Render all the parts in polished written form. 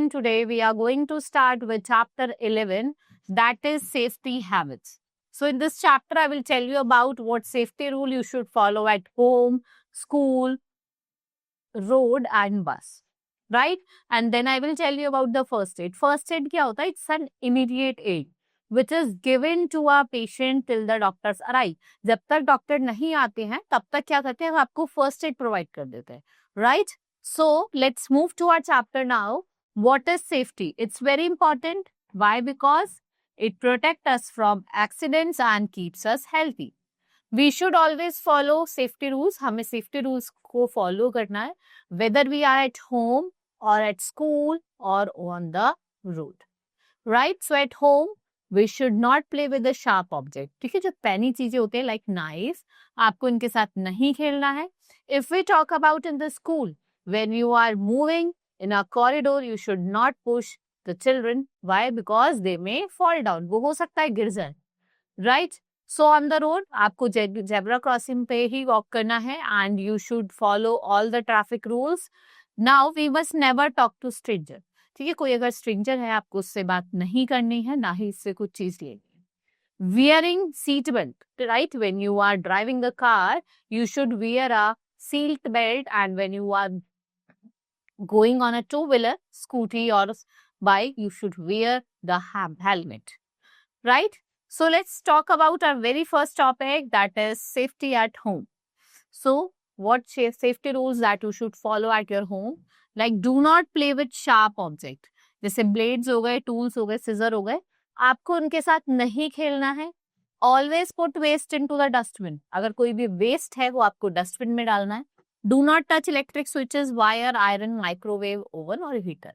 lesson today we are going to start with chapter 11, that is safety habits. So in this chapter I will tell you about what safety rule you should follow at home, school, road and bus, right? And then I will tell you about the first aid. First aid क्या होता है? It's an immediate aid which is given to a patient till the doctors arrive. जब तक doctor नहीं आते हैं तब तक क्या करते हैं? आपको फर्स्ट एड प्रोवाइड कर देते हैं, right? So let's move to our chapter now. What is safety? It's very important. Why? Because it protects us from accidents and keeps us healthy. We should always follow safety rules. हमें safety rules को follow करना है, whether we are at home or at school or on the road, right? So at home we should not play with the sharp object. ठीक है, जो पैनी चीजें होते हैं like knife, आपको इनके साथ नहीं खेलना है. If we talk about in the school, when you are moving in a corridor, you should not push the children. Why? Because they may fall down. वो हो सकता है गिर जाए, right? So on the road, आपको zebra crossing पे ही walk करना है and you should follow all the traffic rules. Now we must never talk to stranger. ठीक है, कोई अगर stranger है आपको उससे बात नहीं करनी है, ना ही इससे कुछ चीज लेनी है. Wearing seat belt, right? When you are driving the car, you should wear a seat belt, and when you are going on a two-wheeler, scooty or bike, you should wear the helmet, right? So let's talk about our very first topic, that is safety at home. So what safety rules that you should follow at your home? Like do not play with sharp object. जैसे blades हो गए, tools हो गए, scissor हो गए, आपको उनके साथ नहीं खेलना है. Always put waste into the dustbin. अगर कोई भी waste है वो आपको dustbin में डालना है. Do not touch electric switches, wire, iron, microwave, oven or heater.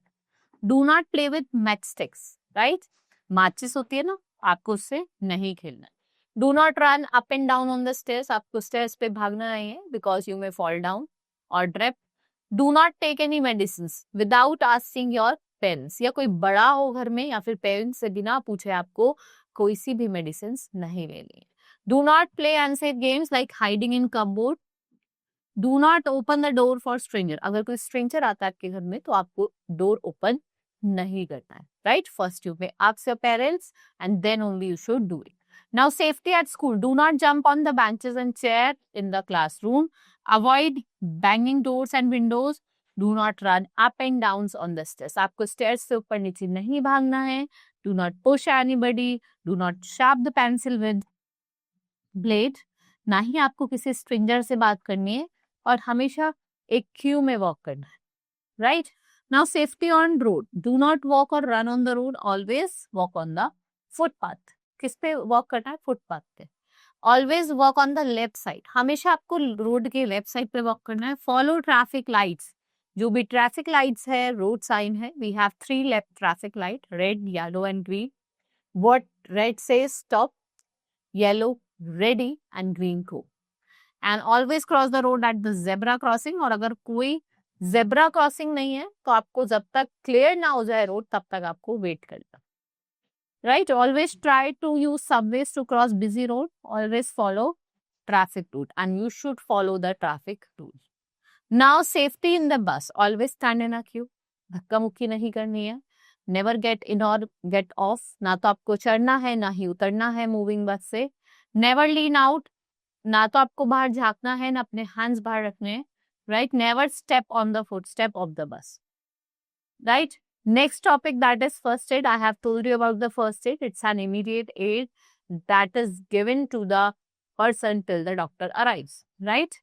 Do not play with matchsticks, right? माचिस होती है ना, आपको उससे नहीं खेलना. Do not run up and down on the stairs. आपको stairs पे भागना नहीं है because you may fall down or trip. Do not take any medicines without asking your parents. या कोई बड़ा हो घर में या फिर पेरेंट्स से बिना पूछे आपको कोई सी भी medicines नहीं लेनी है. Do not play unsafe games like hiding in cupboard. Do not open the door for stranger. अगर कोई stranger आता है आपके घर में तो आपको door open नहीं करना है, right? First you may ask your parents and then only you should do it. Now safety at school. Do not jump on the benches and chair in the classroom. Avoid banging doors and windows. Do not run up and downs on the stairs. आपको stairs से ऊपर नीचे नहीं भागना है. Do not push anybody. Do not sharp the pencil with blade. ना ही आपको किसी stranger से बात करनी है और हमेशा एक queue में walk करना है, right? Now safety on road. Do not walk or run on the road. Always walk on the footpath. किस पे walk करना है? Footpath पे. Always walk on the left side. हमेशा आपको road के left side पे walk करना है. Follow traffic lights. जो भी traffic lights है, road sign है. We have 3 left traffic light, red, yellow and green. What red says stop, yellow ready and green go. And always cross the road at the zebra crossing. और अगर कोई zebra crossing नहीं है तो आपको जब तक क्लियर ना हो जाए रोड तब तक आपको वेट करना, right? Always try to use subways to cross busy road. Always follow traffic route and you should follow the traffic rule. Now safety in the bus. Always stand in a queue. धक्का मुक्की नहीं करनी है. Never get in और gate of. ना तो आपको चढ़ना है ना ही उतरना है मूविंग बस से. नेवर लीन आउट. ना तो आपको बाहर झांकना है ना अपने हैंड्स बाहर रखने हैं, right? Never step on the footstep of the bus, right? Next topic, that is first aid. I have told you about the first aid. It's an immediate aid that is given to the person till the doctor arrives, right?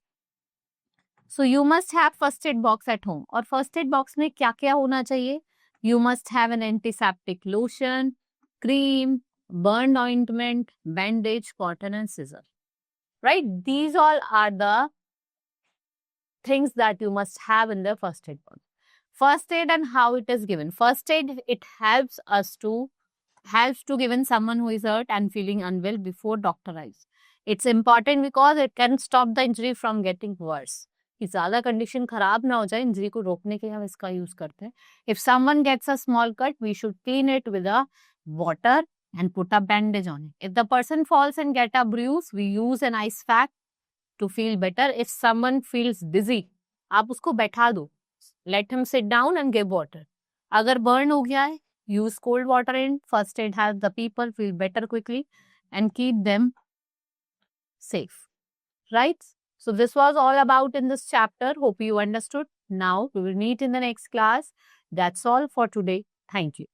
So you must have first aid box at home. और first aid box में क्या क्या होना चाहिए? You must have an antiseptic lotion, cream, burned ointment, bandage, cotton and scissor, right? These all are the things that you must have in the first aid box. First aid and how it is given. First aid, it helps to given someone who is hurt and feeling unwell before doctor arrives. It's important because it can stop the injury from getting worse. कि ज़्यादा condition खराब ना हो जाए, injury को रोकने के लिए हम इसका यूज करते हैं. If someone gets a small cut, we should clean it with a water and put a bandage on it. If the person falls and get a bruise, we use an ice pack to feel better. If someone feels dizzy, आप उसको बैठा दो. Let him sit down and give water. अगर burn हो गया है, use cold water and first aid help the people feel better quickly and keep them safe. Right? So this was all about in this chapter. Hope you understood. Now we will meet in the next class. That's all for today. Thank you.